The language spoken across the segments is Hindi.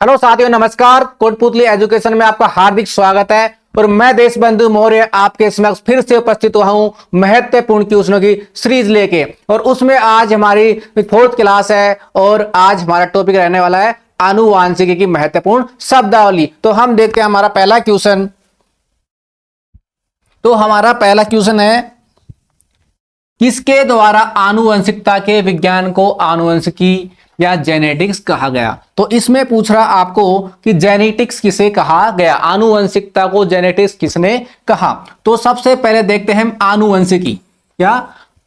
हेलो साथियों, नमस्कार। कोटपुतली एजुकेशन में आपका हार्दिक स्वागत है और मैं देशबंधु मौर्य आपके समक्ष फिर से उपस्थित हुआ हूं महत्वपूर्ण क्वेश्चनों की सीरीज लेके। और उसमें आज हमारी 4th क्लास है और आज हमारा टॉपिक रहने वाला है आनुवांशिकी की महत्वपूर्ण शब्दावली। तो हम देखते हैं हमारा पहला क्वेश्चन। तो हमारा पहला क्वेश्चन है, किसके द्वारा आनुवंशिकता के विज्ञान को आनुवंशिकी या जेनेटिक्स कहा गया? तो इसमें पूछ रहा आपको कि जेनेटिक्स किसे कहा गया, आनुवंशिकता को जेनेटिक्स किसने कहा। तो सबसे पहले देखते हैं आनुवंशिकी। क्या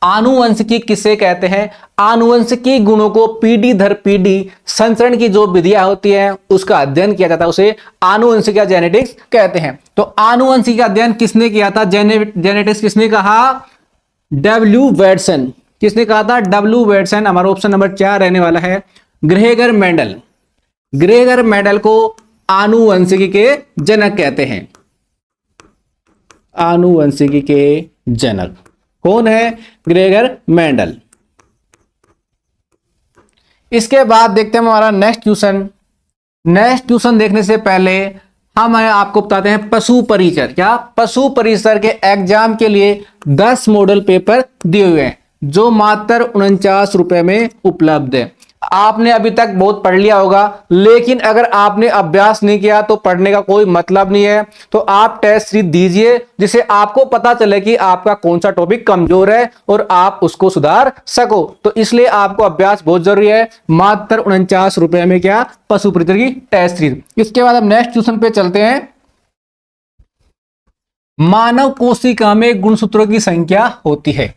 आनुवंशिकी किसे कहते हैं? आनुवंशिकी गुणों को पीढ़ी दर पीढ़ी संचरण की जो विधियां होती है उसका अध्ययन किया जाता है, उसे आनुवंशिकी या जेनेटिक्स कहते हैं। तो आनुवंशिकी का अध्ययन किसने किया था? जेनेटिक्स किसने कहा? डब्ल्यू वेटसन। किसने कहा था? डब्ल्यू वेटसन। हमारा ऑप्शन नंबर 4 रहने वाला है। Gregor Mendel. ग्रेगर मेंडल को आनुवंशिकी के जनक कहते हैं। आनुवंशिकी के जनक कौन है? Gregor Mendel. इसके बाद देखते हैं हमारा नेक्स्ट क्वेश्चन। नेक्स्ट क्वेश्चन देखने से पहले हम आपको बताते हैं पशु परिसर। क्या पशु परिसर के एग्जाम के लिए 10 मॉडल पेपर दिए हुए हैं जो मात्र 49 रुपए में उपलब्ध है। आपने अभी तक बहुत पढ़ लिया होगा, लेकिन अगर आपने अभ्यास नहीं किया तो पढ़ने का कोई मतलब नहीं है। तो आप टेस्ट सीरीज दीजिए जिससे आपको पता चले कि आपका कौन सा टॉपिक कमजोर है और आप उसको सुधार सको। तो इसलिए आपको अभ्यास बहुत जरूरी है। मात्र 49 रुपए में क्या पशु परिसर की टेस्ट सीरीज। इसके बाद हम नेक्स्ट क्वेश्चन पे चलते हैं। मानव कोशिका में गुणसूत्रों की संख्या होती है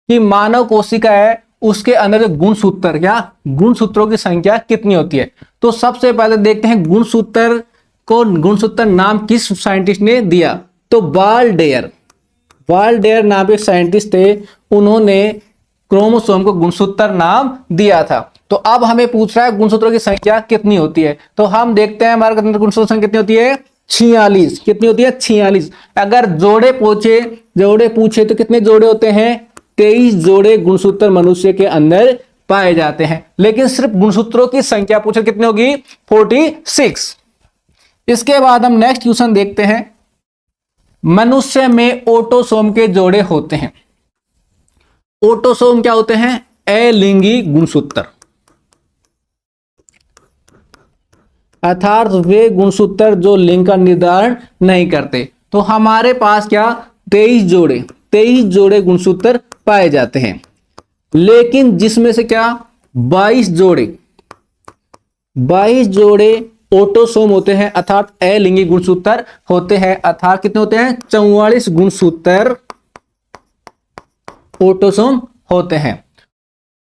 कि मानव कोशिका है उसके अंदर जो गुणसूत्र, क्या गुणसूत्रों की संख्या कितनी होती है? तो सबसे पहले देखते हैं गुणसूत्र को, गुणसूत्र नाम किस साइंटिस्ट ने दिया? तो वाल्डेयर। वाल्डेयर नाम के साइंटिस्ट थे, उन्होंने क्रोमोसोम को गुणसूत्र नाम दिया था। तो अब हमें पूछ रहा है गुणसूत्रों की संख्या कितनी होती है। तो हम देखते हैं हमारे अंदर गुणसूत्र संख्या कितनी होती है? 46। कितनी होती है? 46। अगर जोड़े पूछे तो कितने जोड़े होते हैं? 23 जोड़े गुणसूत्र मनुष्य के अंदर पाए जाते हैं। लेकिन सिर्फ गुणसूत्रों की संख्या पूछे कितनी होगी? 46। इसके बाद हम नेक्स्ट क्वेश्चन देखते हैं। मनुष्य में ऑटोसोम के जोड़े होते हैं। ऑटोसोम क्या होते हैं? अलिंगी गुणसूत्र, अर्थात वे गुणसूत्र जो लिंग का निर्धारण नहीं करते। तो हमारे पास क्या 23 जोड़े गुणसूत्र पाए जाते हैं, लेकिन जिसमें से क्या 22 जोड़े ऑटोसोम होते हैं, अर्थात अलिंगी गुणसूत्र होते हैं। अर्थात कितने होते हैं? 44 गुणसूत्र ऑटोसोम होते हैं।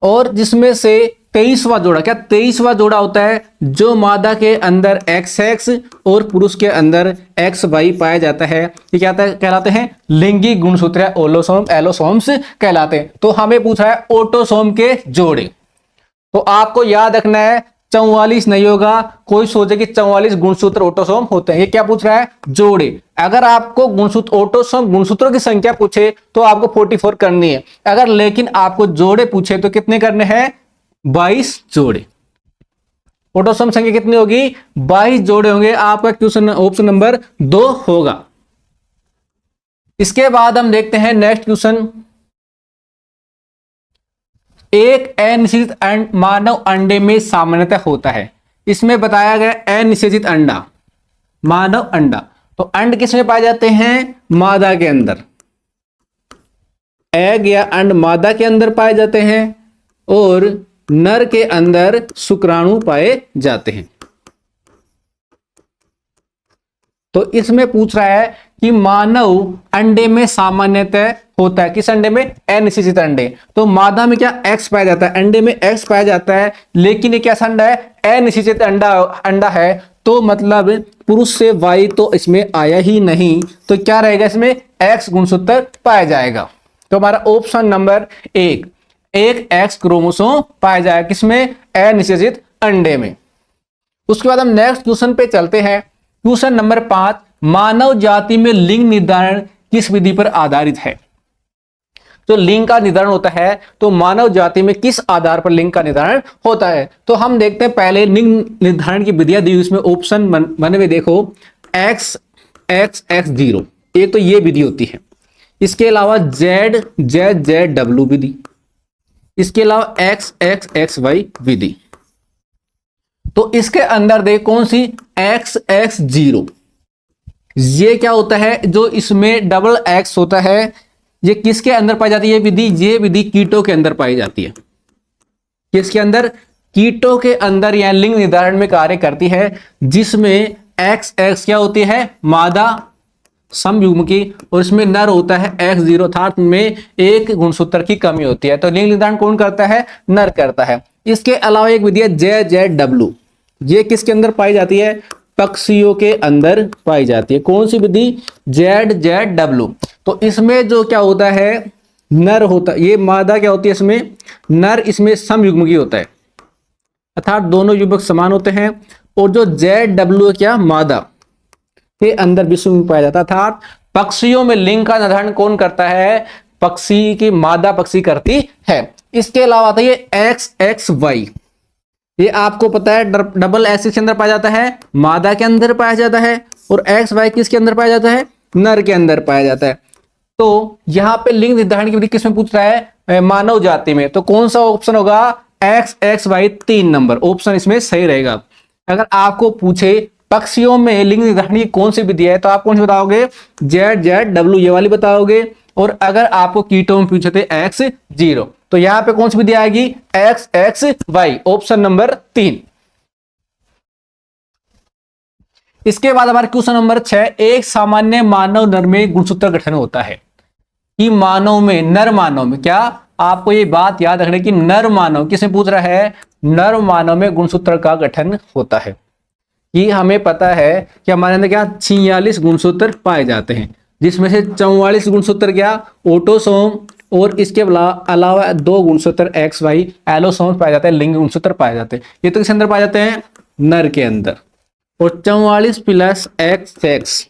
और जिसमें से 23वां जोड़ा, क्या 23वां जोड़ा होता है जो मादा के अंदर XX और पुरुष के अंदर XY पाया जाता है। ये क्या कहलाते हैं? लिंगी गुणसूत्र, एलोसोम्स कहलाते हैं। तो हमें पूछा है ऑटोसोम के जोड़े। तो आपको याद रखना है 44 नहीं होगा। कोई सोचे कि 44 गुणसूत्र ऑटोसोम होते हैं। ये क्या पूछ रहा है? जोड़े। अगर आपको ऑटोसोम गुणसूत्रों की संख्या पूछे तो आपको 44 करनी है। अगर लेकिन आपको जोड़े पूछे तो कितने करने हैं? 22 जोड़े। ऑटोसोम संख्या कितनी होगी? 22 जोड़े होंगे। आपका क्वेश्चन ऑप्शन नंबर 2 होगा। इसके बाद हम देखते हैं नेक्स्ट क्वेश्चन। एक अनिषेचित मानव अंडे में सामान्यतः होता है। इसमें बताया गया अनिषेचित अंडा, मानव अंडा। तो अंड किस में पाए जाते हैं? मादा के अंदर। एग या अंड मादा के अंदर पाए जाते हैं और नर के अंदर शुक्राणु पाए जाते हैं। तो इसमें पूछ रहा है कि मानव अंडे में सामान्यतः होता है। किस अंडे में? अनिषेचित अंडे। तो मादा में क्या X पाया जाता है, अंडे में X पाया जाता है, लेकिन ये कैसा अंडा है? अनिषेचित अंडा है। तो मतलब पुरुष से Y तो इसमें आया ही नहीं, तो क्या रहेगा? इसमें X गुणसूत्र पाया जाएगा। तो हमारा ऑप्शन नंबर 1, एक X क्रोमोसोम पाया जाएगा। किसमें? अनिषेचित अंडे में। उसके बाद हम नेक्स्ट क्वेश्चन पे चलते हैं। क्वेश्चन नंबर 5, मानव जाति में लिंग निर्धारण किस विधि पर आधारित है? जो लिंग का निर्धारण होता है, तो मानव जाति में किस आधार पर लिंग का निर्धारण होता है। तो हम देखते हैं पहले लिंग निर्धारण की विधियां दी, इसमें ऑप्शन बने हुए देखो, एक्स एक्स एक्स जीरो, एक तो ये विधि होती है। इसके अलावा जेड जेड जेड डब्ल्यू विधि, इसके अलावा एक्स एक्स एक्स वाई विधि। तो इसके अंदर देख कौन सी, एक्स एक्स जीरो, ये क्या होता है, जो इसमें डबल एक्स होता है, ये किसके अंदर पाई जाती है विधि, ये विधि कीटों के अंदर पाई जाती है। किसके अंदर, कीटों के अंदर यह लिंग निर्धारण में कार्य करती है, जिसमें एक्स एक्स क्या होती है, मादा समयुग्म की, और इसमें नर होता है एक्स जीरो, अर्थात में एक गुणसूत्र की कमी होती है। तो लिंग निर्धारण कौन करता है, नर करता है। इसके अलावा एक विधि है जेड जेड डब्ल्यू, ये किसके अंदर पाई जाती है, पक्षियों के अंदर पाई जाती है। कौन सी विधि, जेड जेड डब्ल्यू। तो इसमें जो क्या होता है, नर होता, ये मादा क्या होती है इसमें, नर इसमें समयुग्म की होता है, अर्थात दोनों युग्मक समान होते हैं। और जो जेड डब्ल्यू क्या, मादा के अंदर विषम में पाया जाता है, अर्थात पक्षियों में लिंग का निर्धारण कौन करता है, पक्षी की मादा पक्षी करती है। इसके अलावा आता है ये एक्स एक्स वाई, ये आपको पता है डबल एक्स किसके अंदर पाया जाता है, मादा के अंदर पाया जाता है, और एक्स वाई किसके अंदर पाया जाता है, नर के अंदर पाया जाता है। तो यहाँ पे लिंग निर्धारण की विधि किसमें पूछ रहा है, मानव जाति में। तो कौन सा ऑप्शन होगा, X X Y 3 number option इसमें सही रहेगा। अगर आपको पूछे पक्षियों में लिंग निर्धारण की कौन सी विधि है, तो आप कौन सी बताओगे, जेड जेड डब्ल्यू ये वाली बताओगे। और अगर आपको कीटों में पूछे थे एक्स जीरो, तो यहां पे कौन सी विधि आएगी, x X why option number 3। इसके बाद हमारे क्वेश्चन नंबर 6, एक सामान्य मानव नर में गुणसूत्र गठन होता है। कि मानव में, नर मानव में, क्या आपको ये बात याद रखना कि नर मानव, किसमें पूछ रहा है, नर मानव में गुणसूत्र का गठन होता है। ये हमें पता है कि हमारे अंदर क्या 46 गुणसूत्र पाए जाते हैं, जिसमें से 44 गुणसूत्र क्या ऑटोसोम, और इसके अलावा 2 गुणसूत्र एक्स वाई एलोसोम पाए जाते हैं, लिंग गुणसूत्र पाए जाते हैं। ये तो किस अंदर पाए जाते हैं, नर के अंदर। और 44 प्लस एक्स एक्स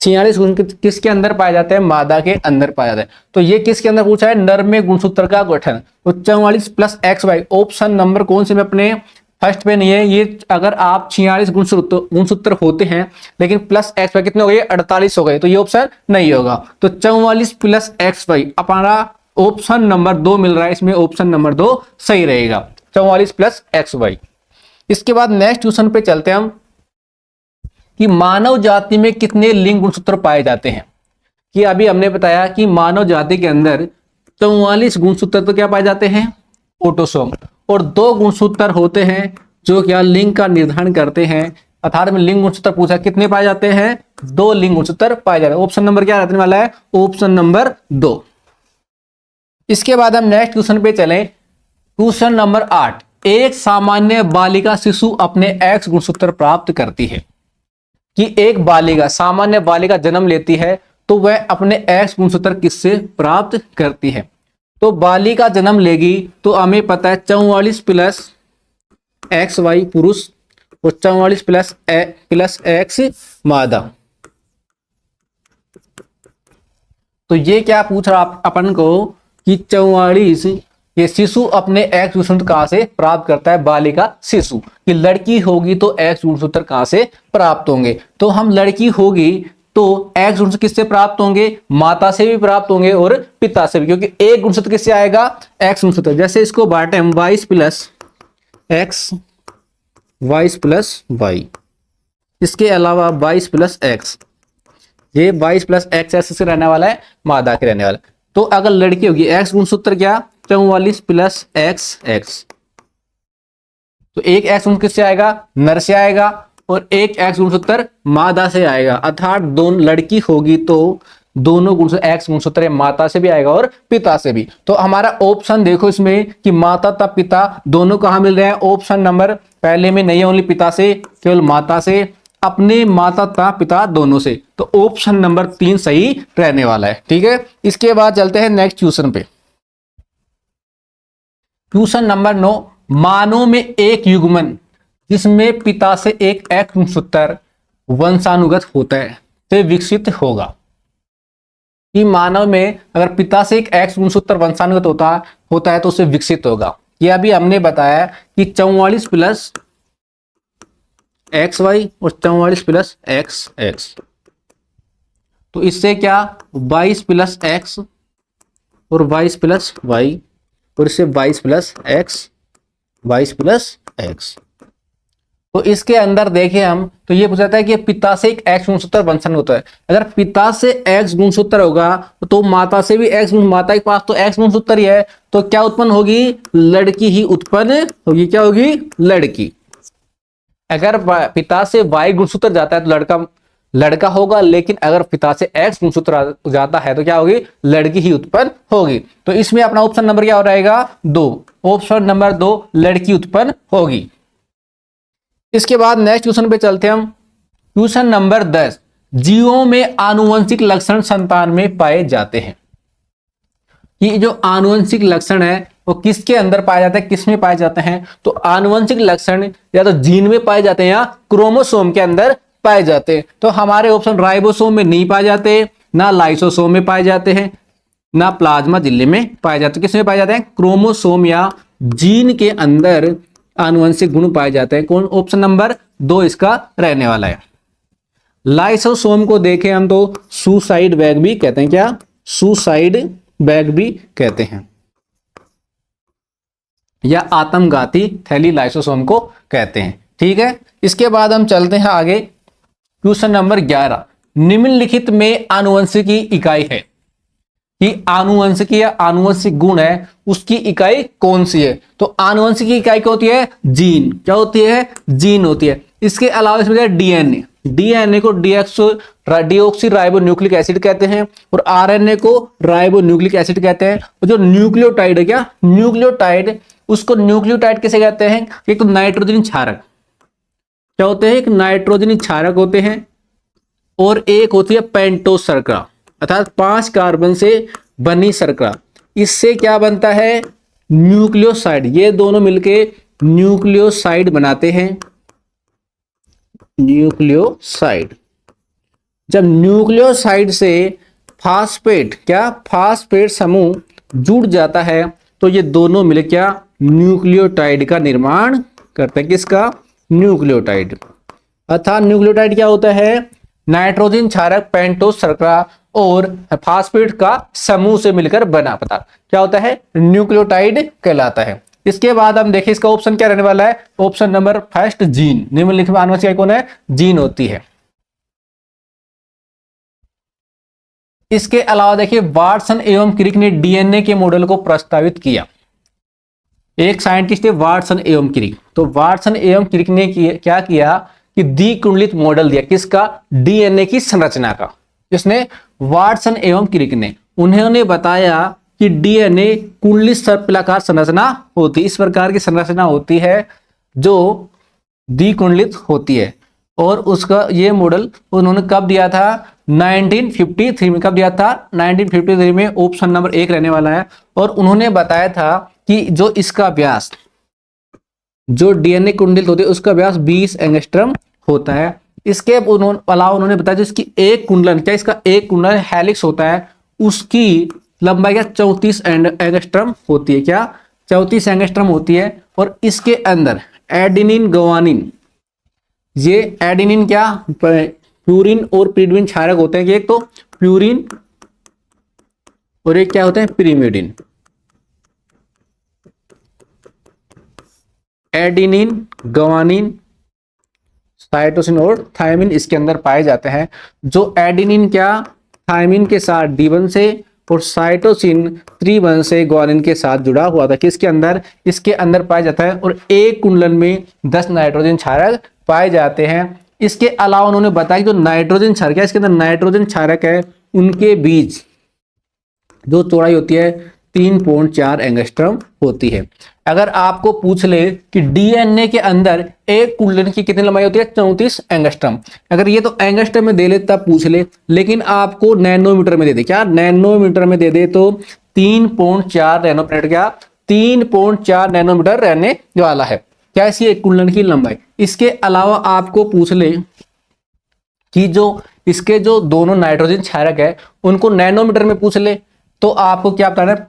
46 गुण किसके अंदर पाए जाते हैं, मादा के अंदर पाए जाते हैं। तो ये किसके अंदर पूछा है, नर में गुणसूत्र का गठन। तो 44 plus x why option number कौन से में अपने फर्स्ट पे नहीं है। ये अगर आप 46 गुणसूत्र होते हैं, लेकिन प्लस एक्स वाई कितने हो गए, 48 हो गए, तो ये ऑप्शन नहीं होगा। तो 44 प्लस एक्स वाई हमारा ऑप्शन नंबर 2 मिल रहा है, इसमें ऑप्शन नंबर 2 सही रहेगा, 44 प्लस एक्स वाई। इसके बाद नेक्स्ट क्वेश्चन पे चलते हैं हम, कि मानव जाति में कितने लिंग गुणसूत्र पाए जाते हैं। कि अभी हमने बताया कि मानव जाति के अंदर 44 गुणसूत्र तो क्या पाए जाते हैं, ऑटोसोम, और 2 गुणसूत्र होते हैं जो क्या लिंग का निर्धारण करते हैं। अर्थात में लिंग गुणसूत्र पूछा कितने पाए जाते हैं, 2 लिंग गुणसूत्र पाए जाते हैं। ऑप्शन नंबर क्या रहने वाला है, ऑप्शन नंबर 2। इसके बाद हम नेक्स्ट क्वेश्चन पे चलें, क्वेश्चन नंबर 8, एक सामान्य बालिका शिशु अपने एक्स गुणसूत्र प्राप्त करती है। कि एक बालिका, सामान्य बालिका जन्म लेती है, तो वह अपने एक्स गुणसूत्र किससे प्राप्त करती है। तो बालिका जन्म लेगी तो हमें पता है 44 प्लस एक्स वाई पुरुष, और 44 प्लस एक्स मादा। तो ये क्या पूछ रहा अपन को कि 44 ये शिशु अपने एक्स गुणसूत्र कहां से प्राप्त करता है, बालिका शिशु। कि लड़की होगी तो एक्स गुणसूत्र कहां से प्राप्त होंगे। तो हम लड़की होगी तो एक्स गुणसूत्र किससे प्राप्त होंगे, माता से भी प्राप्त होंगे और पिता से भी, क्योंकि एक गुणसूत्र किससे आएगा, एक्स गुणसूत्र। जैसे इसको बांटे हम 22 प्लस एक्स 22 प्लस वाई, इसके अलावा 22 प्लस एक्स, ये 22 प्लस एक्स एक्स से रहने वाला है, मादा के रहने वाला। तो अगर लड़की होगी एक्स गुणसूत्र क्या 44 प्लस एक्स एक्स, तो एक एक्स गुणसूत्र किससे आएगा, नर से आएगा, और एक एक्स गुणसूत्र मादा से आएगा। अर्थात दोनों लड़की होगी तो दोनों गुणसूत्र एक्स गुणसूत्र माता से भी आएगा और पिता से भी। तो हमारा ऑप्शन देखो इसमें कि माता तथा पिता दोनों कहां मिल रहे हैं, ऑप्शन नंबर पहले में नहीं, ओनली पिता से, केवल माता से, अपने माता तथा पिता दोनों से। तो ऑप्शन नंबर 3 सही रहने वाला है। ठीक है, इसके बाद चलते हैं नेक्स्ट क्वेश्चन पे। क्वेश्चन नंबर 9, मानव में एक युग्मन जिसमें पिता से एक एक्स गुणसूत्र वंशानुगत होता है से विकसित होगा। कि मानव में अगर पिता से एक एक्स गुणसूत्र वंशानुगत होता है तो उसे विकसित होगा। ये अभी हमने बताया कि 44 प्लस एक्स वाई और 44 प्लस एक्स एक्स, तो इससे क्या 22 प्लस एक्स और 22 प्लस वाई, और इससे 22 प्लस एक्स, 22 प्लस एक्स। तो इसके अंदर देखें हम तो ये पूछा जाता है कि पिता से एक एक्स गुणसूत्र वंशानुगत होता है। अगर पिता से एक्स गुणसूत्र होगा तो माता से भी एक्स, माता के पास तो एक्स गुणसूत्र ही है, तो क्या उत्पन्न होगी, लड़की ही उत्पन्न होगी। क्या होगी, लड़की। अगर पिता से वाई गुणसूत्र जाता है तो लड़का होगा, लेकिन अगर पिता से एक्स गुणसूत्र जाता है तो क्या होगी, लड़की ही उत्पन्न होगी। तो इसमें अपना ऑप्शन नंबर क्या हो रहेगा, 2। ऑप्शन नंबर 2 लड़की उत्पन्न होगी। इसके बाद नेक्स्ट क्वेश्चन पे चलते हैं हम। क्वेश्चन नंबर 10, जीवों में आनुवंशिक लक्षण संतान में पाए जाते हैं। ये जो आनुवंशिक लक्षण है वो किसके अंदर पाए जाते हैं, किस में पाए जाते हैं, तो आनुवंशिक लक्षण या तो जीन में पाए जाते हैं या क्रोमोसोम के अंदर पाए जाते हैं। तो हमारे ऑप्शन राइबोसोम में नहीं पाए जाते, ना लाइसोसोम में पाए जाते हैं, ना प्लाज्मा झिल्ली में पाए जाते हैं। किस में पाए जाते हैं, क्रोमोसोम या जीन के अंदर आनुवंशिक गुण पाए जाते हैं। कौन, ऑप्शन नंबर 2 इसका रहने वाला है। लाइसोसोम को देखें हम तो सुसाइड बैग भी कहते हैं। क्या, सुसाइड बैग भी कहते हैं, या आत्मघाती थैली लाइसोसोम को कहते हैं। ठीक है, इसके बाद हम चलते हैं आगे। क्वेश्चन नंबर 11, निम्नलिखित में आनुवंशिकी इकाई है कि आनुवंशिकी या आनुवंशिक गुण है उसकी इकाई कौन सी है। तो आनुवंशिकी इकाई क्या होती है, जीन। क्या होती है, जीन होती है। इसके अलावा इसमें डीएनए, डीएनए को डीऑक्सी राइबो न्यूक्लिक एसिड कहते हैं, और आरएनए को राइबो न्यूक्लिक एसिड कहते हैं। और जो न्यूक्लियोटाइड है, क्या न्यूक्लियोटाइड, उसको न्यूक्लियोटाइड किसे कहते हैं, एक तो नाइट्रोजन क्षारक। क्या होते हैं, एक नाइट्रोजन क्षारक होते हैं, और एक होती है पेंटोस शर्करा, अर्थात 5 कार्बन से बनी शर्करा। इससे क्या बनता है, न्यूक्लियोसाइड। ये दोनों मिलके न्यूक्लियोसाइड बनाते हैं, न्यूक्लियोसाइड। जब न्यूक्लियोसाइड से फास्फेट, क्या फास्फेट समूह जुड़ जाता है तो ये दोनों मिलकर क्या न्यूक्लियोटाइड का निर्माण करते हैं। किसका, न्यूक्लियोटाइड। अर्थात न्यूक्लियोटाइड क्या होता है, नाइट्रोजन क्षारक, पेंटोस शर्करा और फास्फेट का समूह से मिलकर बना पदार्थ क्या होता है, न्यूक्लियोटाइड कहलाता है। इसके बाद हम देखें इसका ऑप्शन क्या रहने वाला है, ऑप्शन नंबर फर्स्ट जीन। निम्नलिखित में आनुवंशिक इकाई कौन है, जीन होती है। इसके अलावा देखिए वाटसन एवं क्रिक ने डीएनए के मॉडल को प्रस्तावित किया। एक साइंटिस्ट है वाटसन एवं क्रिक। तो वाटसन एवं क्रिक ने क्या किया कि द्विकुंडलित मॉडल दिया। किसका, डीएनए की संरचना का। जिसने वाटसन एवं क्रिक ने, उन्होंने बताया कि डीएनए कुंडलित सर्पिलाकार संरचना होती है। इस प्रकार की संरचना होती है जो द्विकुंडलित होती है। और उसका ये मॉडल उन्होंने कब दिया था, 1953 में। कब दिया था, 1953 में। ऑप्शन नंबर 1 रहने वाला है। और उन्होंने बताया था कि जो इसका व्यास, जो डीएनए कुंडलित होती है उसका व्यास 20 एंगस्ट्रम होता है। इसके अलावा उन्होंने बताया जिसकी एक कुंडलन, क्या इसका एक कुंडलन हेलिक्स होता है, उसकी लंबाई क्या 34 एंगस्ट्रम होती है। क्या 34 एंगस्ट्रम होती है। और इसके अंदर एडेनिन ग्वानिन, ये एडेनिन क्या प्यूरिन और पिरिमिडिन क्षारक होते हैं। एक तो प्यूरिन और एक क्या होते हैं, पिरिमिडिन। एडेनिन, ग्वानिन, साइटोसिन और थायमिन इसके अंदर पाए जाते हैं। जो एडेनिन क्या थायमिन के साथ D1 से और साइटोसिन 3 से ग्वानिन के साथ जुड़ा हुआ था। किसके अंदर, इसके अंदर पाया जाता है। और एक कुंडलन में 10 नाइट्रोजन क्षारक पाए जाते हैं। इसके अलावा उन्होंने बताया कि जो नाइट्रोजन क्षारक है, इसके अंदर नाइट्रोजन क्षारक है, उनके बीच जो चौड़ाई होती है 3.4 एंगस्ट्रम होती है। अगर आपको पूछ ले कि डीएनए के अंदर एक कुंडलन की कितनी लंबाई होती है, 34 एंगस्ट्रम। अगर ये तो एंगस्ट्रम में दे ले तब पूछ ले, लेकिन आपको नैनोमीटर में दे दे, क्या नैनोमीटर में दे दे तो 3.4 नैनोमीटर, क्या 3.4 नैनोमीटर रहने वाला है। क्या इसकी एक कुंडलन की लंबाई। इसके अलावा आपको पूछ ले कि जो इसके जो दोनों नाइट्रोजन क्षारक है उनको नैनोमीटर में पूछ ले तो आपको क्या बताना है,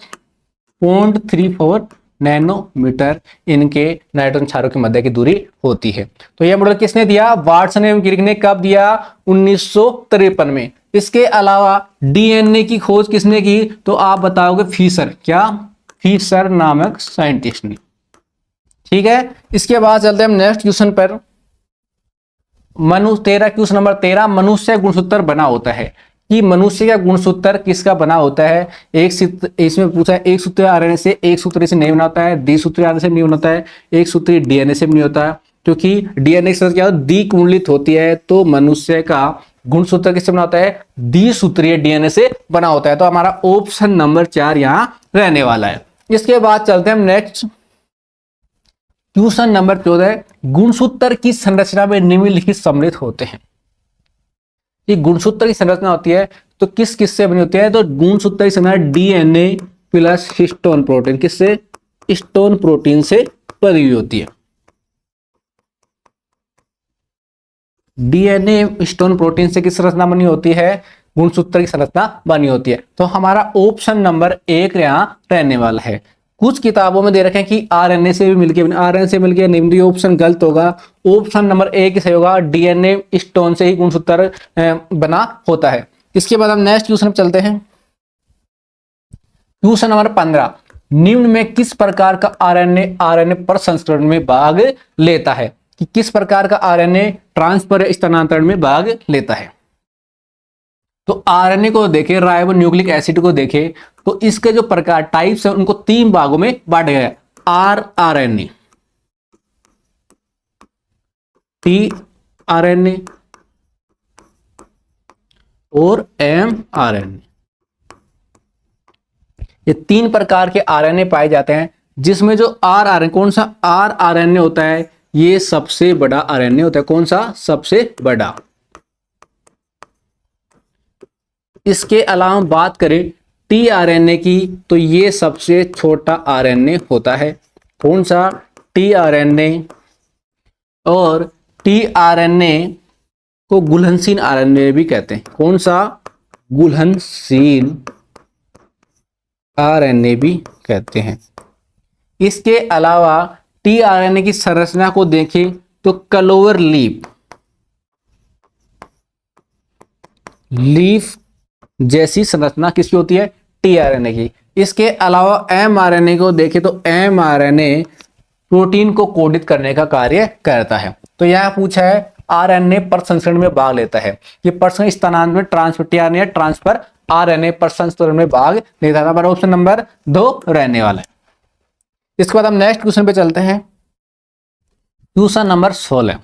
0.34 नैनोमीटर इनके नाइट्रोजन क्षारों के मध्य की दूरी होती है। तो यह मॉडल किसने दिया, वाटसन एवं क्रिक ने कब दिया, 1953 में। इसके अलावा डीएनए की खोज किसने की, तो आप बताओगे फिशर, क्या, फिशर नामक साइंटिस्ट ने। ठीक है, इसके बाद चलते हैं हम नेक्स्ट क्वेश्चन पर। क्वेश्चन नंबर 13, मनुष्य गुणसूत्र बना होता है कि मनुष्य का गुणसूत्र किसका बना होता है। इसमें पूछा है एक सूत्री आरएनए से, एक सूत्री से नहीं बना होता है, द्विसूत्री आरएनए से नहीं बना होता है, एक सूत्री डीएनए से भी नहीं होता है, क्योंकि डीएनए के क्या द्विकुंडलित होती है। तो मनुष्य का गुणसूत्र किससे बना होता है, द्विसूत्रीय डीएनए से बना होता है। तो हमारा ऑप्शन नंबर 4 यहां रहने वाला है। इसके बाद चलते हैं हम नेक्स्ट क्वेश्चन नंबर 14, गुणसूत्र की संरचना में निम्नलिखित सम्मिलित होते हैं। ये गुणसूत्र की संरचना होती है तो किस किस से बनी होती है, तो गुणसूत्र की संरचना डीएनए प्लस हिस्टोन प्रोटीन, किससे, हिस्टोन प्रोटीन से बनी हुई होती है। डीएनए हिस्टोन प्रोटीन से किस संरचना बनी होती है, गुणसूत्र की संरचना बनी होती है। तो हमारा ऑप्शन नंबर 1 यहां रहने वाला है। कुछ किताबों में दे रखे हैं कि आरएनए से भी मिलके, आरएनए से मिलके नहीं, ऑप्शन गलत होगा। ऑप्शन नंबर 1 सही होगा, डीएनए स्टोन से ही गुणसूत्र बना होता है। इसके बाद हम नेक्स्ट क्वेश्चन पर चलते हैं। क्वेश्चन नंबर 15, निम्न में किस प्रकार का आरएनए आरएनए पर संस्करण में भाग लेता है, कि किस प्रकार का आरएनए ट्रांसफर स्थानांतरण में भाग लेता है। तो आरएनए को देखें, राइबो न्यूक्लिक एसिड को देखें, तो इसके जो प्रकार टाइप्स है उनको 3 भागों में बांटा गया है, आरआरएनए, टीआरएनए और एमआरएनए। ये 3 प्रकार के आरएनए पाए जाते हैं, जिसमें जो आरआरएनए, कौन सा आरआरएनए होता है, ये सबसे बड़ा आरएनए होता है। कौन सा, सबसे बड़ा। इसके अलावा बात करें टीआरएनए की, तो ये सबसे छोटा आरएनए होता है। कौन सा, टीआरएनए। और टीआरएनए को घुलनशील आरएनए भी कहते हैं। कौन सा, घुलनशील आरएनए भी कहते हैं। इसके अलावा टीआरएनए की संरचना को देखें तो क्लोवर लीफ जैसी संरचना किसकी होती है, टीआरएनए की। इसके अलावा एमआरएनए को देखें तो एमआरएनए प्रोटीन को कोडित करने का कार्य करता है। तो यह पूछा है आरएनए प्रसंस्करण में भाग लेता है, ये प्रसंस्करण स्थानांतरण में ट्रांसफर, टीआरएनए ट्रांसफर, आरएनए प्रसंस्करण में भाग लेता है। हमारा ऑप्शन नंबर 2 रहने वाला है। इसके बाद हम नेक्स्ट क्वेश्चन पे चलते हैं। क्वेश्चन नंबर 16,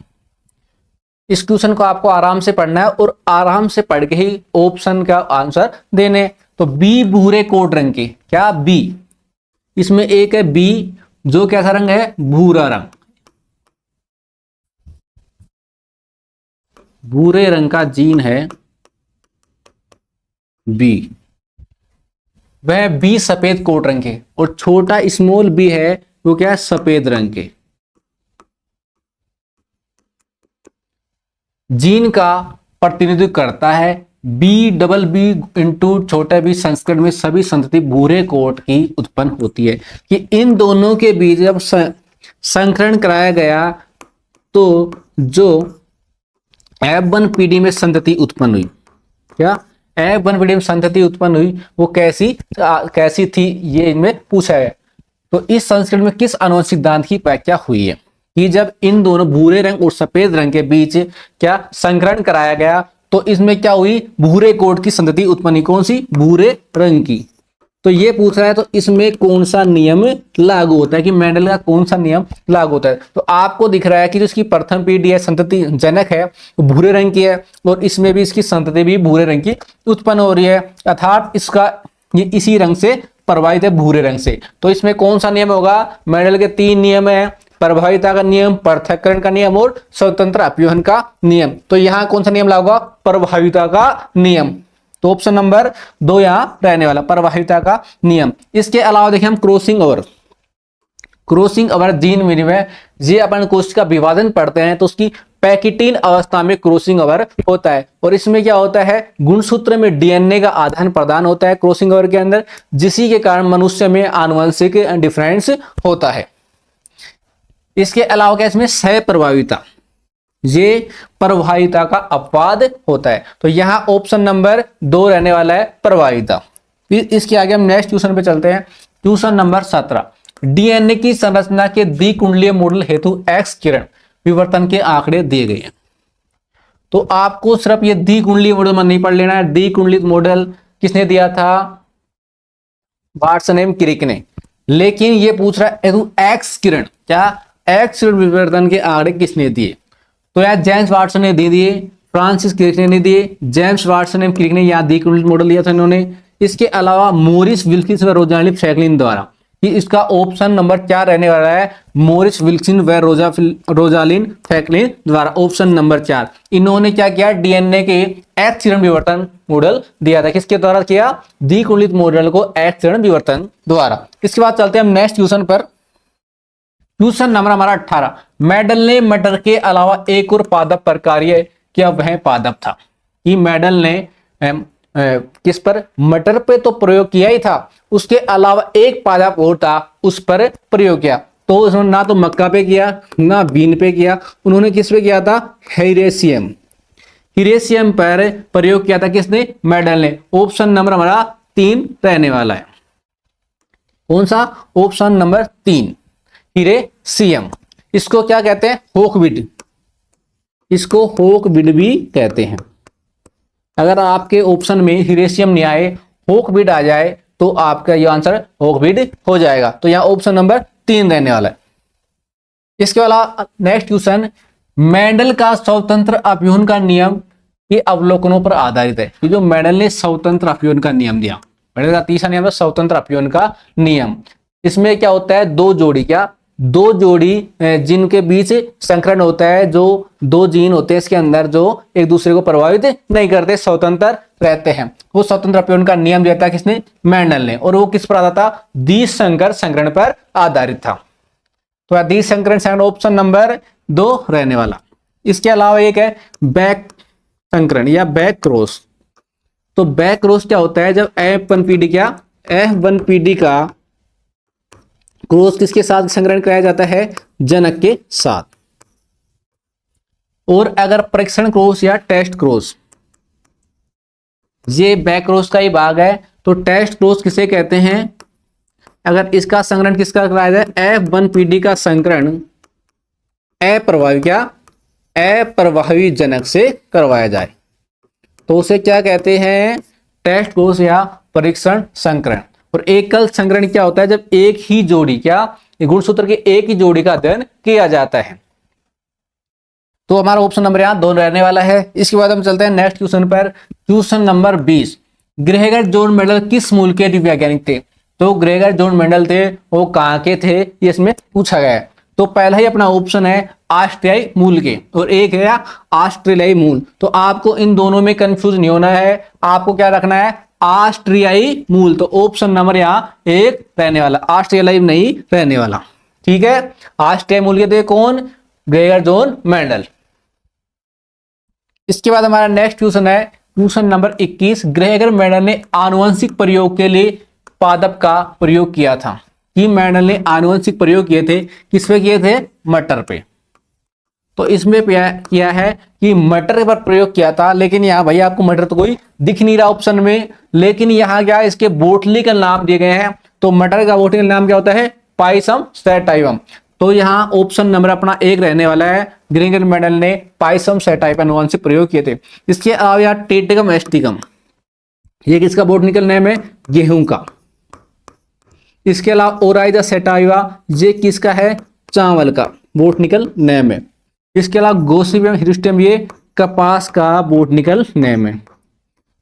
इस क्वेश्चन को आपको आराम से पढ़ना है और आराम से पढ़ के ही ऑप्शन का आंसर देने। तो बी भूरे कोट रंग की, क्या, बी, इसमें एक है बी जो कैसा रंग है, भूरा रंग, भूरे रंग का जीन है बी। वह बी सफेद कोट रंग के, और छोटा स्मॉल बी है वो क्या है, सफेद रंग के। जीन का प्रतिनिधित्व करता है बी डबल बी इंटू छोटा बी संस्करण में सभी संतति भूरे कोट की उत्पन्न होती है। कि इन दोनों के बीच जब संकरण कराया गया तो जो F1PD में संतति उत्पन्न हुई, क्या, F1PD में संतति उत्पन्न हुई, वो कैसी थी, ये इनमें पूछा है। तो इस संस्करण में किस आनुवंशिक सिद्धांत की व्याख्या हुई है, कि जब इन दोनों भूरे रंग और सफेद रंग के बीच क्या संकरण कराया गया तो इसमें क्या हुई, भूरे कोट की संतति उत्पन्न, कौन सी, भूरे रंग की। तो ये पूछ रहा है तो इसमें कौन सा नियम लागू होता है, कि मेंडल का कौन सा नियम लागू होता है। तो आपको दिख रहा है कि जो इसकी प्रथम पीढ़ी है संतति जनक है वो भूरे रंग की है, और इसमें भी इसकी संतति भी भूरे रंग की उत्पन्न हो रही है, अर्थात इसका ये इसी रंग से प्रभावित है, भूरे रंग से। तो इसमें कौन सा नियम होगा, मेंडल के 3 नियम है, प्रभाविता का नियम, पृथक्करण का नियम और स्वतंत्र अपव्यवहन का नियम। तो यहां कौन सा नियम लागू होगा, प्रभाविता का नियम। तो ऑप्शन नंबर 2 यहां रहने वाला, प्रभाविता का नियम। इसके अलावा देखिए हम क्रॉसिंग ओवर जीन में ये अपन कोशिका विभाजन पढ़ते हैं तो उसकी पैकिटीन अवस्था में क्रॉसिंग ओवर होता है। और इसमें क्या होता है, गुणसूत्र में डीएनए का आदान प्रदान होता है क्रॉसिंग ओवर के अंदर, जिसी के कारण मनुष्य में आनुवंशिक डिफरेंस होता है। इसके अलावा क्या इसमें सह प्रभाविता, ये प्रभाविता का अपवाद होता है। तो यहां ऑप्शन नंबर 2 रहने वाला है प्रभाविता। फिर इसके आगे हम नेक्स्ट क्वेश्चन पे चलते हैं। क्वेश्चन नंबर 17, डीएनए की संरचना के द्विकुंडलीय मॉडल हेतु एक्स किरण विवर्तन के आंकड़े दिए गए हैं। तो आपको सिर्फ ये द्विकुंडलीय मॉडल में नहीं पढ़ लेना है। द्विकुंडलित मॉडल किसने दिया था, वाटसन एवं क्रिक ने। लेकिन ये पूछ रहा है हेतु एक्स किरण, क्या एक्स किरण विवर्तन के आंकड़े किसने दिए। तो यार जेम्स वाटसन ने दे दिए, फ्रांसिस क्रिक ने नहीं दिए। जेम्स वाटसन एवं क्रिक ने यहाँ द्विकुंडलित मॉडल दिया था इन्होंने। इसके अलावा मोरिस विल्किंस व रोजालिन फ्रैंकलिन द्वारा, कि इसका ऑप्शन नंबर 4 रहने वाला है, मोरिस विल्किंस व रोजालिन फ्रैंकलिन द्वारा, ऑप्शन नंबर 4। इन्होंने क्या किया, डीएनए के एक्स किरण विवर्तन मॉडल दिया था। किसके द्वारा किया, द्विकुंडलित मॉडल को एक्स किरण विवर्तन द्वारा। इसके बाद चलते हैं हम नेक्स्ट क्वेश्चन पर। क्वेश्चन नंबर हमारा 18, मेडल ने मटर के अलावा एक और पादप पर कार्य किया, वह पादप था। कि मेडल ने किस पर, मटर पे तो प्रयोग किया ही था, उसके अलावा एक पादप और था उस पर प्रयोग किया। तो उन्होंने ना तो मक्का पे किया ना बीन पे किया, उन्होंने किस पे किया था, हिरेसियम, हिरेसियम पर प्रयोग किया था किसने, मेडल ने। ऑप्शन नंबर हमारा 3 रहने वाला है। कौन सा, ऑप्शन नंबर 3 हिरेसियम। इसको क्या कहते हैं, होकविड, इसको होकविड भी कहते हैं। अगर आपके ऑप्शन में हिरेसियम नहीं आए, होकविड आ जाए, तो आपका ये आंसर होकविड हो जाएगा। तो यहां ऑप्शन नंबर 3 रहने वाला है। इसके अलावा नेक्स्ट क्वेश्चन, मेंडल का स्वतंत्र अपव्यूहन का नियम के अवलोकनों पर आधारित है। कि जो मेंडल ने स्वतंत्र अपव्यूहन का नियम दिया, मेंडल का तीसरा नियम है स्वतंत्र अपव्यूहन का नियम। इसमें क्या होता है, दो जोड़ी जिनके बीच संकरण होता है, जो 2 जीन होते हैं इसके अंदर जो एक दूसरे को प्रभावित नहीं करते, स्वतंत्र रहते हैं, वो स्वतंत्र अपव्यूहन का नियम दिया था किसने, मेंडल ने। और वो किस पर आधारित था, द्विसंकर संकरण पर आधारित था। तो द्विसंकरण संकरण ऑप्शन नंबर 2 रहने वाला। इसके अलावा एक है बैक संकरण या बैक क्रॉस। तो बैक क्रॉस क्या होता है, जब F1PD का क्रॉस किसके साथ संकरण कराया जाता है, जनक के साथ। और अगर परीक्षण क्रॉस या टेस्ट क्रॉस, ये बैक क्रॉस का ही भाग है, तो टेस्ट क्रॉस किसे कहते हैं, अगर इसका संकरण किसका कराया जाए, F1PD का संकरण अप्रभावी जनक से करवाया जाए, तो उसे क्या कहते हैं, टेस्ट क्रॉस या परीक्षण संकरण। और एकल संकरण क्या होता है, जब एक ही जोड़ी, क्या गुणसूत्र के एक ही जोड़ी का अध्ययन किया जाता है। तो हमारा ऑप्शन नंबर यहां 2 रहने वाला है। इसके बाद हम चलते हैं नेक्स्ट क्वेश्चन पर। Question number 20, Gregor John Mendel किस मूल के वैज्ञानिक थे। तो ग्रेगर जॉन मेंडल थे, वो कहां के थे, ये इसमें पूछा गया है। तो पहला ही अपना ऑप्शन है ऑस्ट्रियाई मूल के, और एक है ऑस्ट्रेलियाई मूल। तो आपको इन दोनों में कंफ्यूज नहीं होना है, आपको क्या रखना है, ऑस्ट्रियाई मूल। तो ऑप्शन नंबर यहां 1 रहने वाला, ऑस्ट्रेलियाई नहीं रहने वाला। ठीक है, ऑस्ट्रियाई मूल के थे कौन, ग्रेगर जॉन मेंडल। इसके बाद हमारा नेक्स्ट क्वेश्चन है क्वेश्चन नंबर 21, ग्रेगर मेंडल ने आनुवंशिक प्रयोग के लिए पादप का प्रयोग किया था। कि मेंडल ने आनुवंशिक प्रयोग किए थे, किस पे किए थे, मटर पे। तो इसमें किया है कि मटर पर प्रयोग किया था, लेकिन यहाँ भैया आपको मटर तो कोई दिख नहीं रहा ऑप्शन में, लेकिन यहाँ क्या इसके बोटनिकल नाम दिए गए हैं। तो मटर का बोटनिकल नाम क्या होता है, पाइसम सैटाइवम। तो यहाँ ऑप्शन नंबर अपना 1 रहने वाला है, ग्रेगर मेंडल ने पाइसम सैटाइवम आनुवंशिक प्रयोग किए थे। इसके अलावा यहाँ टेटिकम एस्टिकम, ये किसका बोटनिकल नेम है, गेहूं का। इसके अलावा ओराइजा सैटाइवा, ये किसका है, चावल का बोटनिकल नेम है। इसके अलावा गोसिपियम हिर्सुटम, ये कपास का बोटनिकल नेम है।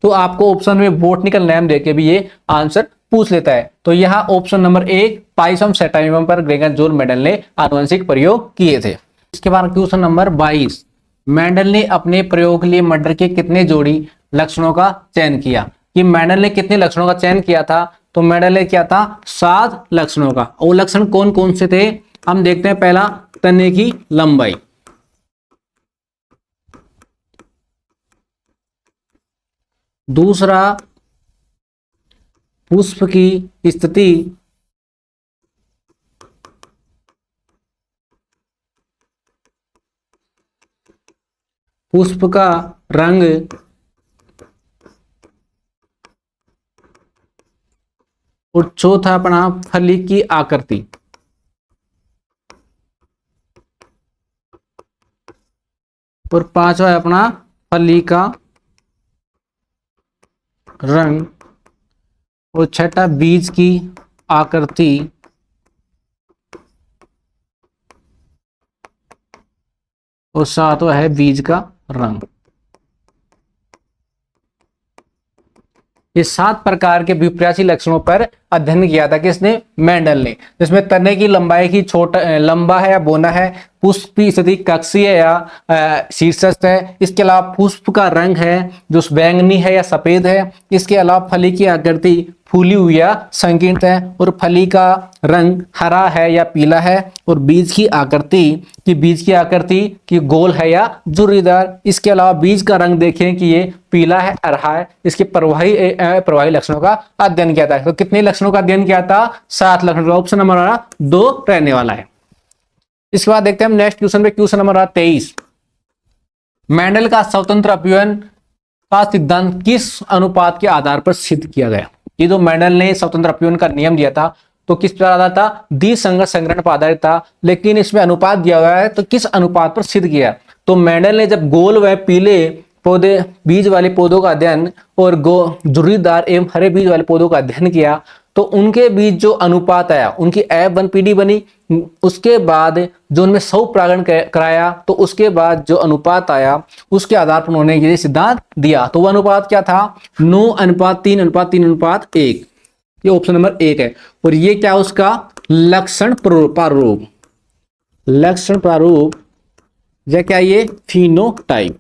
तो आपको ऑप्शन में बोटनिकल नेम देके भी ये आंसर पूछ लेता है। तो यहाँ ऑप्शन नंबर 1 पाइसम सैटाइवम पर ग्रेगर जॉन मेंडल ने आनुवंशिक प्रयोग किए थे। इसके बाद क्वेश्चन नंबर 22, मेंडल ने अपने प्रयोग के लिए मटर के कितने जोड़ी लक्षणों का चयन किया। कि मेंडल ने कितने लक्षणों का चयन किया था, तो मेंडल ने क्या था, 7 लक्षणों का। वो लक्षण कौन कौन से थे, हम देखते हैं। पहला, तने की लंबाई, दूसरा पुष्प की स्थिति पुष्प का रंग और चौथा अपना फली की आकृति। और पांचवा है अपना फली का रंग और छठा बीज की आकृति और सातवां है बीज का रंग। ये 7 प्रकार के विपर्यासी लक्षणों पर अध्ययन किया था किसने? मेंडल ने। जिसमें तने की लंबाई की छोटा लंबा है या बोना है, पुष्प की स्थिति कक्षीय है या शीर्षस्थ है, इसके अलावा पुष्प का रंग है जो बैंगनी है या सफेद है, इसके अलावा फली की आकृति फूली हुई या संकीर्ण है, और फली का रंग हरा है या पीला है, और बीज की आकृति की गोल है या झुर्रीदार। इसके अलावा बीज का रंग देखें कि ये पीला है, हरा है। इसके प्रवाही लक्षणों का अध्ययन किया था। तो कितने लक्षणों का अध्ययन किया था? 7 लक्षणों का। ऑप्शन नंबर 2 रहने वाला है। इसके बाद देखते हैं हम नेक्स्ट क्वेश्चन पे, क्वेश्चन नंबर 23। मेंडल का स्वतंत्र अपव्ययन का सिद्धांत किस अनुपात के आधार पर सिद्ध किया गया? ये जो मेंडल ने स्वतंत्र अपव्ययन का नियम दिया था तो किस पर आधारित था? द्विसंगत संकरण पर आधारित था, लेकिन इसमें अनुपात दिया हुआ है तो किस अनुपात पर सिद्ध किया? तो मेंडल ने जब गोल व पीले पौधे बीज वाले पौधों का अध्ययन और झुर्रीदार एवं हरे बीज वाले पौधों का अध्ययन किया तो उनके बीच जो अनुपात आया, उनकी F1PD बनी। उसके बाद जो उनमें 100 परागण कराया तो उसके बाद जो अनुपात आया उसके आधार पर उन्होंने ये सिद्धांत दिया। तो वह अनुपात क्या था? 9:3:3:1। ये ऑप्शन नंबर 1 है। और ये क्या उसका लक्षण प्रारूप या क्या ये फिनोटाइप।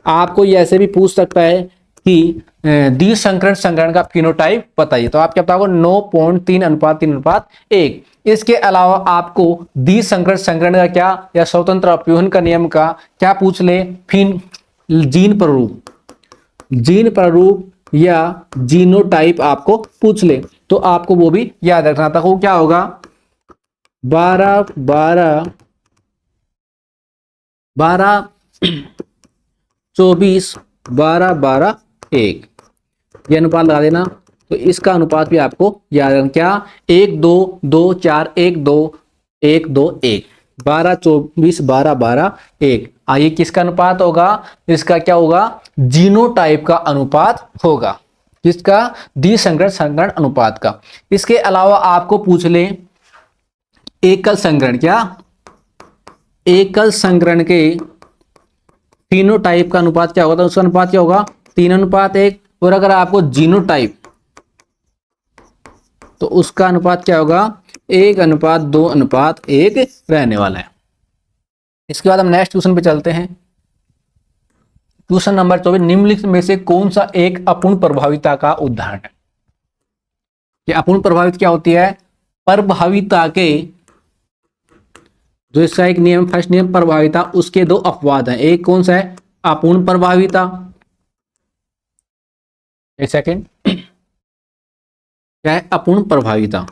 आपको ये ऐसे भी पूछ सकता है कि द्विसंकरण संकरण का फिनोटाइप बताइए, तो आप क्या बताओगे? 9:3:3:1। इसके अलावा आपको द्विसंकरण संकरण का क्या या स्वतंत्र अपव्ययन का नियम का क्या पूछ ले? जीन प्रारूप या जीनोटाइप आपको पूछ ले तो आपको वो भी याद रखना था। वो क्या होगा? 12:12:24:12:12:1 ये अनुपात लगा देना। तो इसका अनुपात भी आपको याद रखना। क्या? 1:2:2:4:1:2:1:2:1 12:24:12:12:1। आइए किसका अनुपात होगा? इसका क्या होगा? जीनोटाइप का अनुपात होगा। किसका? द्विसंकरण संकरण अनुपात का। इसके अलावा आपको पूछ ले एकल संकरण। क्या? एकल संकरण के फिनोटाइप का अनुपात क्या होगा? तो उसका अनुपात क्या होगा? 3:1। और अगर आपको जीनोटाइप तो उसका अनुपात क्या होगा? 1:2:1 रहने वाला है। इसके बाद हम नेक्स्ट क्वेश्चन पे चलते हैं। Question number 24। निम्नलिखित में से कौन सा एक अपूर्ण प्रभाविता का उदाहरण है? कि अपूर्ण प्रभावित क्या होती है? प्रभाविता के जो इसका एक नियम, फर्स्ट नियम प्रभाविता, उसके 2 अपवाद हैं। एक कौन सा है? अपूर्ण प्रभाविता। एक सेकेंड, क्या है? अपूर्ण प्रभाविता।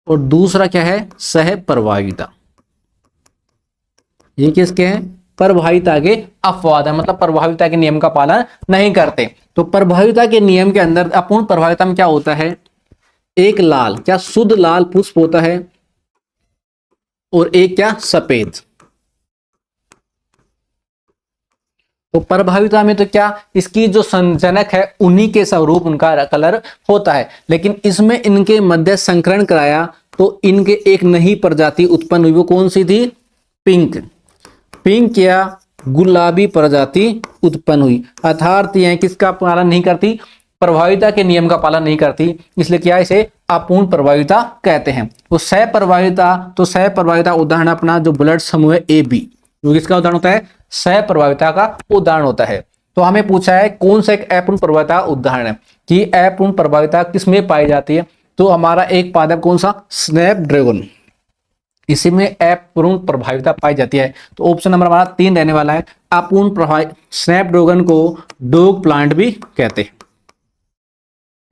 और दूसरा क्या है? सह प्रभाविता। ये किसके हैं? प्रभाविता के अपवाद है, मतलब प्रभाविता के नियम का पालन नहीं करते। तो प्रभाविता के नियम के अंदर अपूर्ण प्रभाविता में क्या होता है? एक लाल, क्या शुद्ध लाल पुष्प होता है, और एक क्या? सफेद। तो प्रभाविता में तो क्या इसकी जो संजनक है उन्हीं के स्वरूप उनका कलर होता है, लेकिन इसमें इनके मध्य संकरण कराया तो इनके एक नई प्रजाति उत्पन्न हुई। वो कौन सी थी? पिंक या गुलाबी प्रजाति उत्पन्न हुई। अर्थात यह किसका पालन नहीं करती? प्रभाविता के नियम का पालन नहीं करती, इसलिए क्या इसे अपूर्ण प्रभाविता कहते हैं। तो सह प्रभाविता उदाहरण अपना जो ब्लड समूह है AB, जो किसका उदाहरण होता है? सह प्रभाविता का उदाहरण होता है। तो हमें पूछा है कौन सा एक अपूर्ण प्रभाविता उदाहरण है, कि अपूर्ण प्रभाविता किसमें पाई जाती है? तो हमारा एक पादप कौन सा? स्नैपड्रैगन, इसी में अपूर्ण प्रभाविता पाई जाती है। तो ऑप्शन नंबर हमारा 3 रहने वाला है। अपूर्ण प्रभावित स्नैपड्रैगन को डॉग प्लांट भी कहते हैं।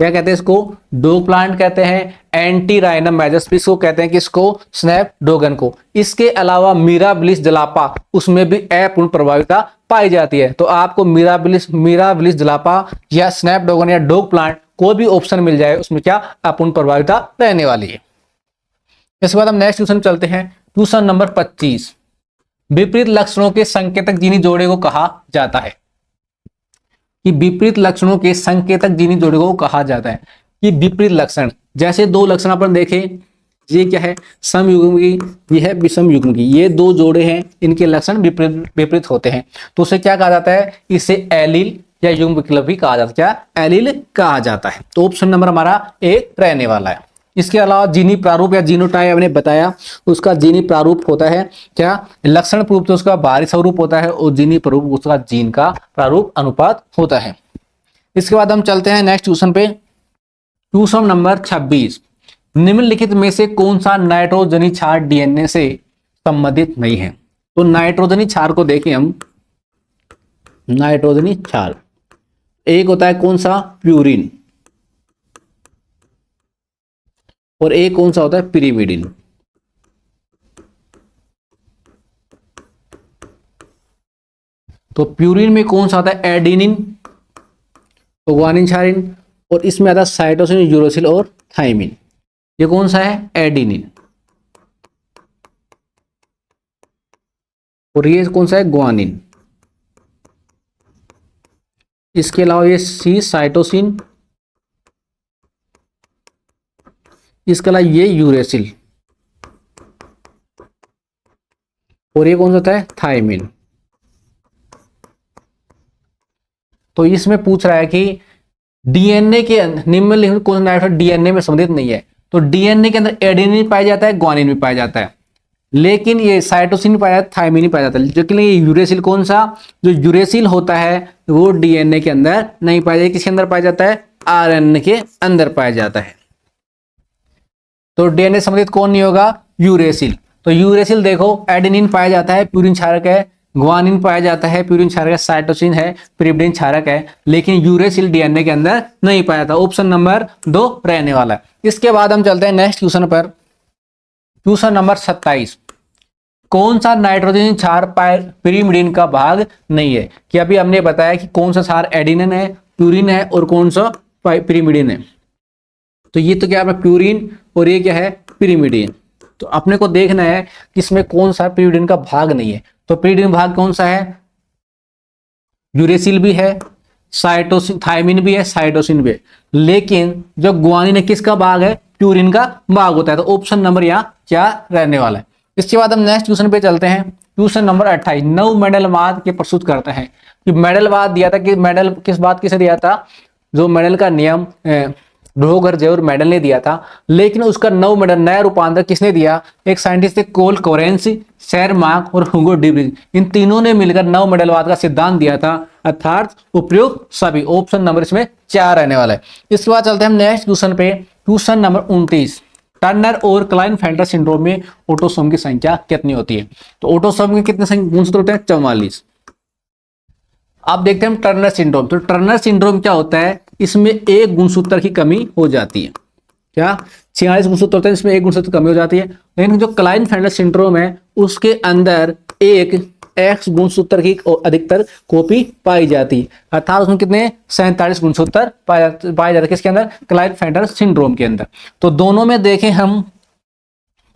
क्या कहते हैं इसको? डॉग प्लांट कहते हैं। एंटीराइनम मैजस्पिस को कहते हैं, किसको? स्नैपड्रैगन को। इसके अलावा मिराबिलिस जलापा, उसमें भी अपूर्ण प्रभाविता पाई जाती है। तो आपको मिराबिलिस जलापा या स्नैपड्रैगन या डॉग प्लांट कोई भी ऑप्शन मिल जाए, उसमें क्या अपूर्ण प्रभाविता रहने वाली है। इसके बाद हम नेक्स्ट क्वेश्चन चलते हैं, क्वेश्चन नंबर 25। विपरीत लक्षणों के संकेतक जीनी जोड़े को कहा जाता है कि विपरीत लक्षणों के संकेतक जीनी जोड़े को कहा जाता है कि विपरीत लक्षण, जैसे दो लक्षण अपन देखें, ये क्या है? समयुग्मी, ये है विषम युग्मी। ये दो जोड़े हैं, इनके लक्षण विपरीत होते हैं, तो उसे क्या कहा जाता है? इसे एलील या युग्म विकल्प भी कहा जाता है। क्या? एलील कहा जाता है। तो ऑप्शन नंबर हमारा ए रहने वाला है। इसके अलावा जीनी प्रारूप या जीनोटाइप हमने बताया, उसका जीनी प्रारूप होता है क्या? लक्षण प्रारूप तो उसका बाहरी स्वरूप होता है, और जीनी प्रारूप उसका जीन का प्रारूप अनुपात होता है। इसके बाद हम चलते हैं नेक्स्ट क्वेश्चन पे, क्वेश्चन नंबर 26। निम्नलिखित में से कौन सा नाइट्रोजनी क्षार डीएनए से संबंधित नहीं है? तो नाइट्रोजनी क्षार को देखें हम, नाइट्रोजनी क्षार एक होता है कौन सा? प्यूरिन, और एक कौन सा होता है? पिरिमिडिन। तो प्यूरिन में कौन सा आता है? एडिनिन, तो ग्वानिन क्षारीन, और इसमें आता है साइटोसिन, यूरोसिल और थाइमिन। ये कौन सा है? एडिनिन। और ये कौन सा है? ग्वानिन। इसके अलावा ये सी साइटोसिन, इसके अलावा ये यूरेसिल, और ये कौन सा होता है? थाइमिन। तो इसमें पूछ रहा है कि डीएनए के निम्नलिखित कौन सा नाइट्रोजन डीएनए में संबंधित नहीं है? तो डीएनए के अंदर एडेनिन पाया जाता है, ग्वानिन भी पाया जाता है, लेकिन ये साइटोसिन पाया जाता है, थाइमिन नहीं पाया जाता है। लेकिन ये यूरेसिल कौन सा? जो यूरेसिल होता है वो डीएनए के अंदर नहीं पाया जाता। किसके अंदर पाया जाता है? आरएनए के अंदर पाया जाता है। तो डीएनए संबंधित कौन नहीं होगा? यूरेसिल। तो यूरेसिल देखो, एडेनिन पाया जाता है, प्यूरिन क्षारक है, ग्वानिन पाया जाता है, प्यूरिन क्षारक है, साइटोसिन है, पिरिमिडिन क्षारक है, लेकिन यूरेसिल डीएनए के अंदर नहीं पाया जाता। ऑप्शन नंबर 2 रहने वाला है। इसके बाद हम चलते हैं नेक्स्ट क्वेश्चन पर, क्वेश्चन नंबर 27। कौन सा नाइट्रोजन क्षार पिरिमिडिन का भाग नहीं है? कि अभी हमने बताया कि कौन सा क्षार एडिनिन है, प्यूरिन है, और कौन सा पिरिमिडिन है। तो ये तो क्या है? प्यूरिन, और ये क्या है? पिरिमिडिन। तो अपने को देखना है कि इसमें कौन सा पिरिमिडिन का भाग नहीं है। तो पिरिमिडिन भाग कौन सा है? यूरेसिल भी है, साइटोसिन, थाइमिन भी है, साइटोसिन भी है, लेकिन जो ग्वानिन है किसका भाग है? प्यूरिन का भाग होता है। तो ऑप्शन नंबर यहाँ क्या रहने वाला है? इसके बाद हम नेक्स्ट क्वेश्चन पे चलते हैं, क्वेश्चन नंबर 28। नव मेडलवाद के प्रस्तुत करते हैं कि मेडलवाद दिया था, कि मेडल किस बात किसे दिया था? जो मेडल का नियम ड्रोगरजेव मेडल ने दिया था, लेकिन उसका नव मेडल, नया रूपांतर किसने दिया? एक साइंटिस्ट थे, कोल कोरेंस, शेरमार्क और हुगो डिब्रिज। इन तीनों ने मिलकर नव मेडलवाद का सिद्धांत दिया था, अर्थात उपयुक्त सभी। ऑप्शन नंबर इसमें 4 रहने वाला है। इसके बाद चलते हैं हम नेक्स्ट क्वेश्चन पे, क्वेश्चन नंबर 29। टर्नर और क्लाइनफेल्टर सिंड्रोम में ऑटोसोम की संख्या कितनी होती है? तो ऑटोसोम के कितने गुणसूत्र होते हैं? 44। आप देखते हैं टर्नर सिंड्रोम। तो टर्नर सिंड्रोम क्या होता है? इसमें एक गुणसूत्र की कमी हो जाती है। क्या? 46 गुणसूत्र होते हैं, इसमें एक गुणसूत्र कमी हो जाती है। लेकिन जो क्लाइनफेल्टर सिंड्रोम है उसके अंदर एक एक्स गुणसूत्र की अधिकतर कॉपी पाई जाती है, अर्थात उसमें कितने? 47 गुणसूत्र पाए जाते हैं। किसके अंदर? क्लाइनफेल्टर सिंड्रोम के अंदर। तो दोनों में देखें हम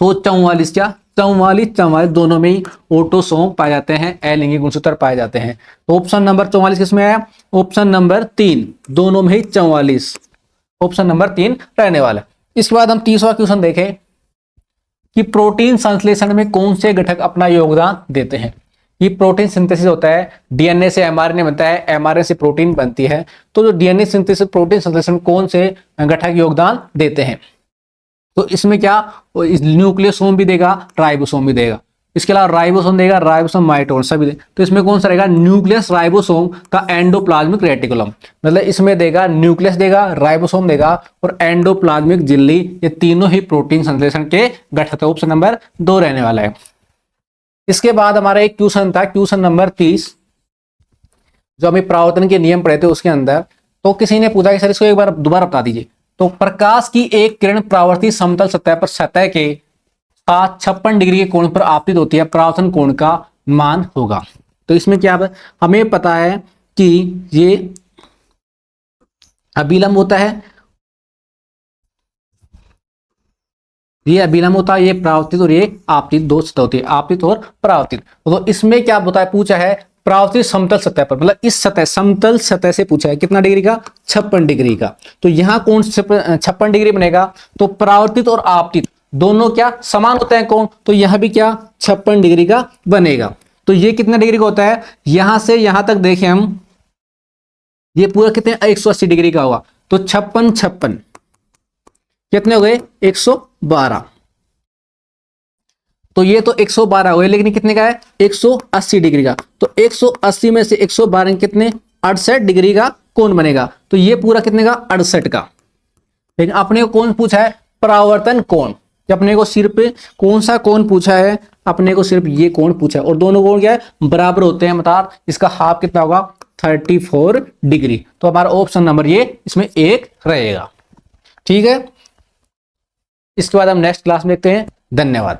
तो 44 क्या? 44 दोनों में ही ऑटोसोम पाए जाते हैं, अलिंगी गुणसूत्र पाए जाते हैं। तो ऑप्शन नंबर 44 किसमें है? ऑप्शन नंबर 3, दोनों में ही 44। ऑप्शन नंबर 3 रहने वाला है। इसके बाद हम तीसरा क्वेश्चन देखें कि प्रोटीन संश्लेषण में कौन से घटक अपना योगदान देते हैं? ये प्रोटीन सिंथेसिस होता है, डीएनए से एमआरएनए बनता है, एमआरएनए से प्रोटीन बनती है। तो जो डीएनए सिंथेसिस, प्रोटीन संश्लेषण कौन से घटक योगदान देते हैं? तो इसमें क्या? न्यूक्लियोसोम भी देगा, राइबोसोम भी देगा। इसके अलावा राइबोसोम देगा, राइबोसोम, माइटोकॉन्ड्रिया सभी देगा। तो इसमें कौन सा रहेगा? न्यूक्लियस राइबोसोम का एंडोप्लाज्मिक रेटिकुलम। मतलब इसमें देगा, न्यूक्लियस देगा, राइबोसोम देगा और एंडोप्लाज्मिक झिल्ली। ये तीनों ही प्रोटीन संश्लेषण के घटक। ऑप्शन नंबर 2 रहने वाला है। इसके बाद हमारा एक क्वेश्चन था, क्वेश्चन नंबर 30। जो हमें परावर्तन के नियम पढ़े थे उसके अंदर, तो किसी ने पूछा कि सर इसको एक बार दोबारा बता दीजिए। तो प्रकाश की एक किरण परावर्तित समतल सतह पर सतह के साथ 56 डिग्री के कोण पर आपतित होती है, परावर्तन कोण का मान होगा। तो इसमें क्या हमें पता है कि ये अभिलंब होता है, ये अभिलंब होता है, ये परावर्तित और ये आपतित, दो सतह होती है, आपतित और परावर्तित। तो इसमें क्या बताया, पूछा है परावर्तित समतल सतह पर, मतलब इस सतह समतल सतह से पूछा है कितना डिग्री का, 56 डिग्री का। तो यहां कौन 56 डिग्री बनेगा, तो परावर्तित और आपतित दोनों क्या समान होते हैं कोण, तो यहां भी क्या 56 डिग्री का बनेगा। तो ये कितना डिग्री का होता है, यहां से यहां तक देखें हम, ये पूरा कितने 180 डिग्री का होगा। तो 56 56 कितने हो गए 112। तो ये तो 112 हुए, लेकिन कितने का है 180 डिग्री का। तो 180 में से 112 कितने 68 डिग्री का कोण बनेगा। तो ये पूरा कितने का 68 का। लेकिन अपने को कौन पूछा है, परावर्तन कोण। अपने को सिर्फ कौन सा कोण पूछा है, अपने को सिर्फ ये कोण पूछा है, और दोनों कोण क्या है बराबर होते हैं, मतलब इसका हाफ कितना होगा 34 डिग्री। तो हमारा ऑप्शन नंबर ये इसमें एक रहेगा। ठीक है, इसके बाद हम नेक्स्ट क्लास में देखते हैं। धन्यवाद।